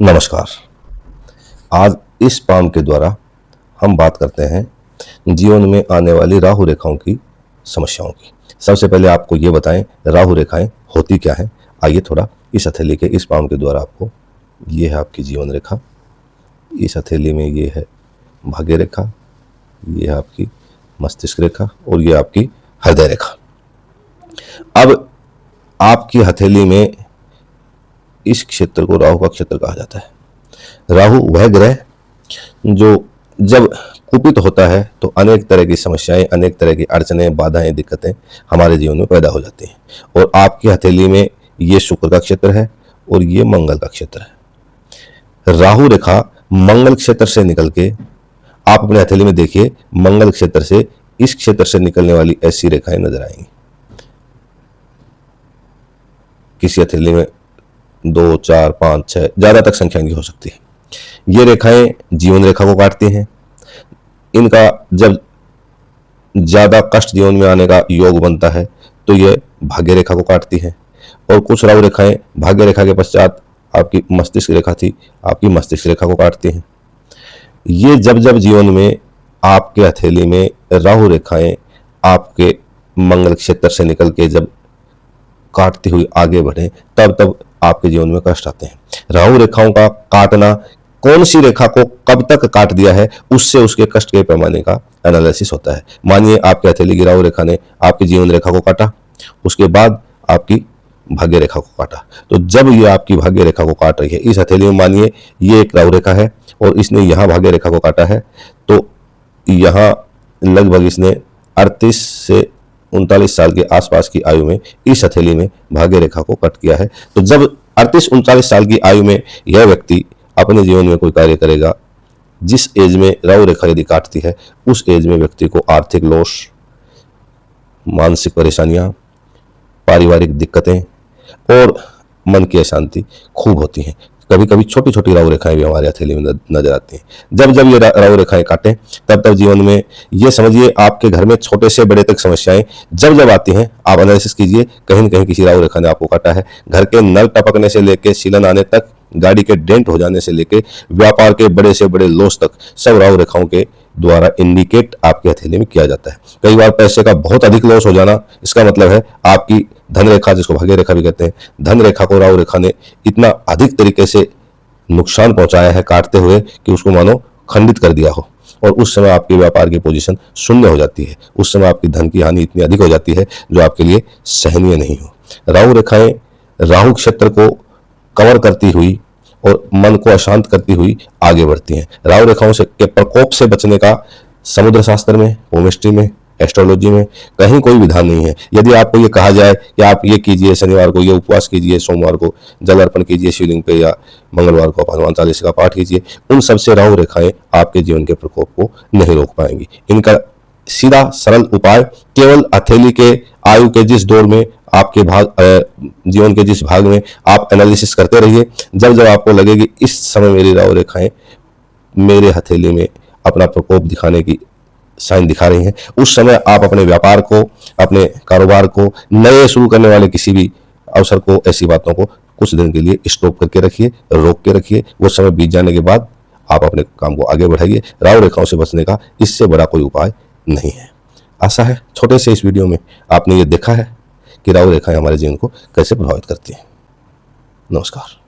नमस्कार। आज इस पाम के द्वारा हम बात करते हैं जीवन में आने वाली राहु रेखाओं की समस्याओं की। सबसे पहले आपको ये बताएं राहु रेखाएं होती क्या हैं। आइए थोड़ा इस हथेली के इस पाम के द्वारा आपको, ये है आपकी जीवन रेखा, इस हथेली में ये है भाग्य रेखा, ये है आपकी मस्तिष्क रेखा और ये आपकी हृदय रेखा। अब आपकी हथेली में इस क्षेत्र को राहु का क्षेत्र कहा जाता है। राहु वह ग्रह जो जब कुपित होता है तो अनेक तरह की समस्याएं, अनेक तरह की अड़चनें, बाधाएं, दिक्कतें हमारे जीवन में पैदा हो जाती हैं। और आपकी हथेली में ये शुक्र का क्षेत्र है और ये मंगल का क्षेत्र है। राहु रेखा मंगल क्षेत्र से निकल के, आप अपने हथेली में देखिए, मंगल क्षेत्र से इस क्षेत्र से निकलने वाली ऐसी रेखाएं नजर आएंगी। किसी हथेली में 2, 4, 5, 6 ज्यादा तक संख्या की हो सकती है। ये रेखाएं जीवन रेखा को काटती हैं। इनका जब ज्यादा कष्ट जीवन में आने का योग बनता है तो ये भाग्य रेखा को काटती हैं। और कुछ राहु रेखाएं भाग्य रेखा के पश्चात आपकी मस्तिष्क रेखा थी, आपकी मस्तिष्क रेखा को काटती हैं। ये जब जब जीवन में आपके हथेली में राहु रेखाएं आपके मंगल क्षेत्र से निकल के जब काटती हुई आगे बढ़े, तब तब आपके जीवन में कष्ट आते हैं। राहु रेखाओं का काटना, कौन सी रेखा को कब तक काट दिया है, उससे उसके कष्ट के पैमाने का एनालिसिस होता है। मानिए आपके हथेली की राहु रेखा ने आपकी जीवन रेखा को काटा, उसके बाद आपकी भाग्य रेखा को काटा। तो जब ये आपकी भाग्य रेखा को काट रही है, इस हथेली में मानिए ये एक राहु रेखा है और इसने यहाँ भाग्य रेखा को काटा है, तो यहाँ लगभग इसने 38 से 39 साल के आसपास की आयु में इस हथेली में भाग्य रेखा को कट किया है। तो जब 38-39 साल की आयु में यह व्यक्ति अपने जीवन में कोई कार्य करेगा, जिस एज में राहु रेखा यदि काटती है, उस एज में व्यक्ति को आर्थिक लॉस, मानसिक परेशानियां, पारिवारिक दिक्कतें और मन की अशांति खूब होती हैं। कभी कभी छोटी छोटी राहु रेखाएं भी हमारे हथेली में नजर आती हैं। जब जब ये राहु रेखाएं काटें, तब तब जीवन में ये समझिए आपके घर में छोटे से बड़े तक समस्याएं जब जब आती हैं, आप एनालिसिस कीजिए, कहीं न कहीं किसी राहु रेखा ने आपको काटा है। घर के नल टपकने से लेके सीलन आने तक, गाड़ी के डेंट हो जाने से लेके व्यापार के बड़े से बड़े लॉस तक, सब राहु रेखाओं के द्वारा इंडिकेट आपके हथेली में किया जाता है। कई बार पैसे का बहुत अधिक लॉस हो जाना, इसका मतलब है आपकी धन रेखा, जिसको भाग्य रेखा भी कहते हैं, धन रेखा को राहु रेखा ने इतना अधिक तरीके से नुकसान पहुंचाया है काटते हुए कि उसको मानो खंडित कर दिया हो। और उस समय आपके व्यापार की पोजीशन शून्य हो जाती है। उस समय आपकी धन की हानि इतनी अधिक हो जाती है जो आपके लिए सहनीय नहीं हो। राहु रेखाएं राहु क्षेत्र को कवर करती हुई और मन को अशांत करती हुई आगे बढ़ती हैं। राहु रेखाओं से के प्रकोप से बचने का समुद्र शास्त्र में, केमिस्ट्री में, एस्ट्रोलॉजी में कहीं कोई विधान नहीं है। यदि आपको ये कहा जाए कि आप ये कीजिए, शनिवार को ये उपवास कीजिए, सोमवार को जल अर्पण कीजिए शिवलिंग पे, या मंगलवार को हनुमान चालीसा का पाठ कीजिए, उन सबसे राहु रेखाएं आपके जीवन के प्रकोप को नहीं रोक पाएंगी। इनका सीधा सरल उपाय केवल हथेली के आयु के जिस दौर में, आपके जीवन के जिस भाग में आप एनालिसिस करते रहिए, जब जब आपको लगे कि इस समय मेरी राहु रेखाएं मेरे हथेली में अपना प्रकोप दिखाने की साइन दिखा रही हैं, उस समय आप अपने व्यापार को, अपने कारोबार को, नए शुरू करने वाले किसी भी अवसर को, ऐसी बातों को कुछ दिन के लिए स्टॉप करके रखिए, रोक के रखिए। वो समय बीत जाने के बाद आप अपने काम को आगे बढ़ाइए। राहु रेखाओं से बचने का इससे बड़ा कोई उपाय नहीं है। आशा है छोटे से इस वीडियो में आपने ये देखा है कि राहु रेखाएं हमारे जीवन को कैसे प्रभावित करती हैं। नमस्कार।